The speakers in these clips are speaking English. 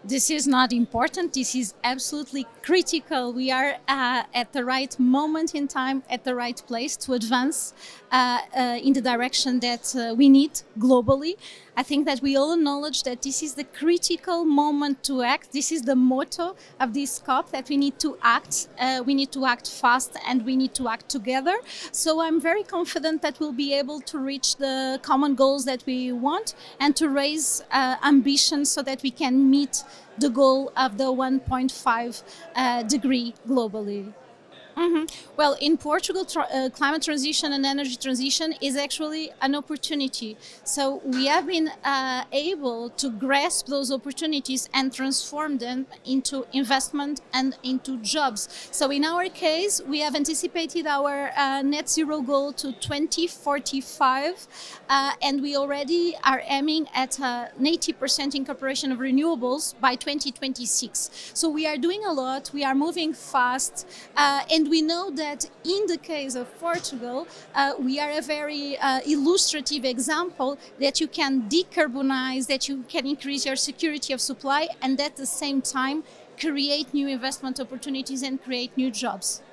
This is not important. This is absolutely critical. We are at the right moment in time, at the right place to advance in the direction that we need globally. I think that we all acknowledge that this is the critical moment to act. This is the motto of this COP, that we need to act. We need to act fast and we need to act together. So I'm very confident that we'll be able to reach the common goals that we want and to raise ambition so that we can meet the goal of the 1.5 degree globally. Well, in Portugal, climate transition and energy transition is actually an opportunity. So we have been able to grasp those opportunities and transform them into investment and into jobs. So in our case, we have anticipated our net zero goal to 2045, and we already are aiming at an 80% incorporation of renewables by 2026. So we are doing a lot, we are moving fast, and we know that in the case of Portugal, we are a very illustrative example that you can decarbonize, that you can increase your security of supply, and at the same time create new investment opportunities and create new jobs.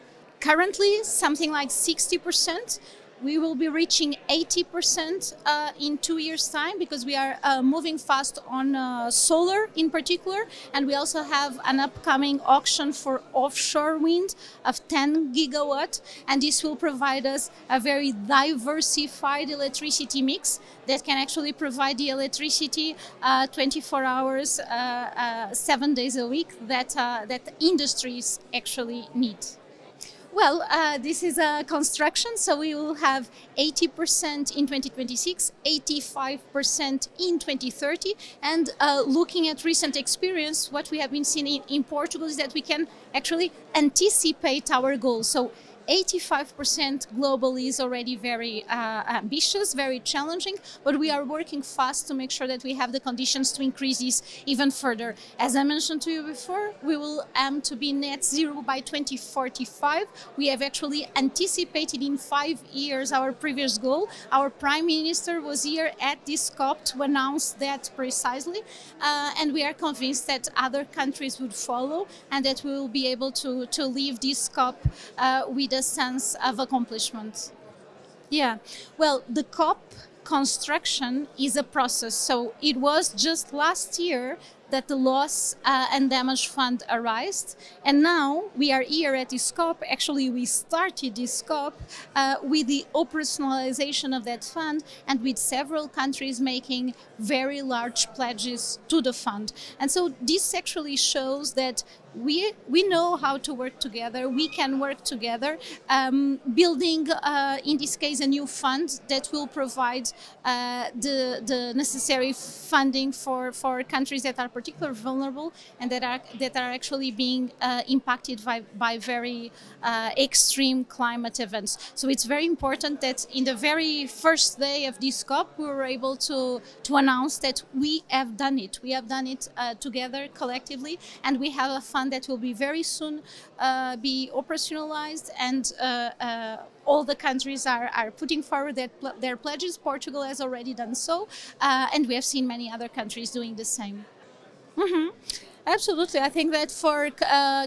Currently, something like 60%. We will be reaching 80% in 2 years' time, because we are moving fast on solar in particular, and we also have an upcoming auction for offshore wind of 10 gigawatt, and this will provide us a very diversified electricity mix that can actually provide the electricity 24 hours, 7 days a week that industries actually need. Well, this is a construction, so we will have 80% in 2026, 85% in 2030, and looking at recent experience, what we have been seeing in Portugal is that we can actually anticipate our goals. So 85% globally is already very ambitious, very challenging, but we are working fast to make sure that we have the conditions to increase this even further. As I mentioned to you before, we will aim to be net zero by 2045. We have actually anticipated in 5 years our previous goal. Our Prime Minister was here at this COP to announce that precisely, and we are convinced that other countries would follow and that we will be able to leave this COP with a sense of accomplishment. Yeah, well, the COP construction is a process. So it was just last year that the loss and damage fund arose, and now we are here at this COP. Actually, we started this COP with the operationalization of that fund, and with several countries making very large pledges to the fund. And so this actually shows that we know how to work together. We can work together, building, in this case, a new fund that will provide the necessary funding for countries that are particularly vulnerable and that are actually being impacted by very extreme climate events. So it's very important that in the very first day of this COP, we were able to announce that we have done it. We have done it together, collectively, and we have a fund that will be very soon be operationalized, and all the countries are putting forward their pledges. Portugal has already done so, and we have seen many other countries doing the same. Absolutely. I think that for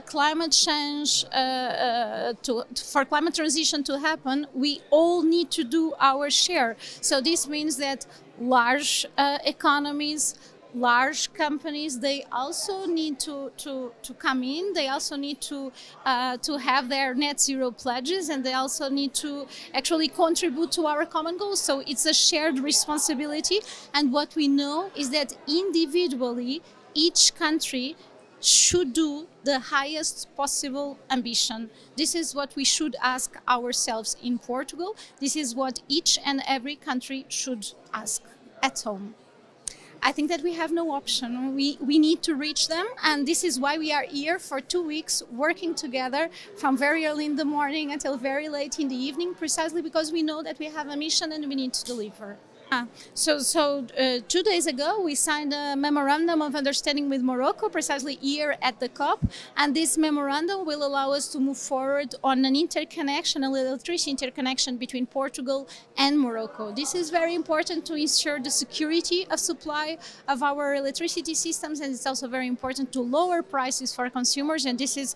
climate change, for climate transition to happen, we all need to do our share. So this means that large economies, large companies, they also need to come in. They also need to have their net zero pledges, and they also need to actually contribute to our common goals. So it's a shared responsibility. And what we know is that individually, each country should do the highest possible ambition. This is what we should ask ourselves in Portugal. This is what each and every country should ask at home. I think that we have no option. We need to reach them, and this is why we are here for 2 weeks working together from very early in the morning until very late in the evening, precisely because we know that we have a mission and we need to deliver. So 2 days ago, we signed a memorandum of understanding with Morocco, precisely here at the COP, and this memorandum will allow us to move forward on an interconnection, an electricity interconnection between Portugal and Morocco. This is very important to ensure the security of supply of our electricity systems, and it's also very important to lower prices for consumers, and this is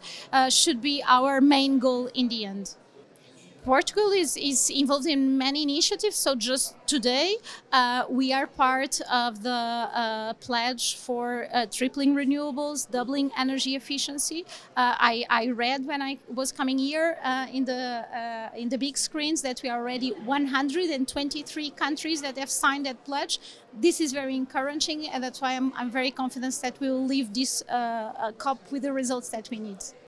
should be our main goal in the end. Portugal is involved in many initiatives. So just today, we are part of the pledge for tripling renewables, doubling energy efficiency. I read when I was coming here in the big screens that we are already 123 countries that have signed that pledge. This is very encouraging, and that's why I'm very confident that we will leave this COP with the results that we need.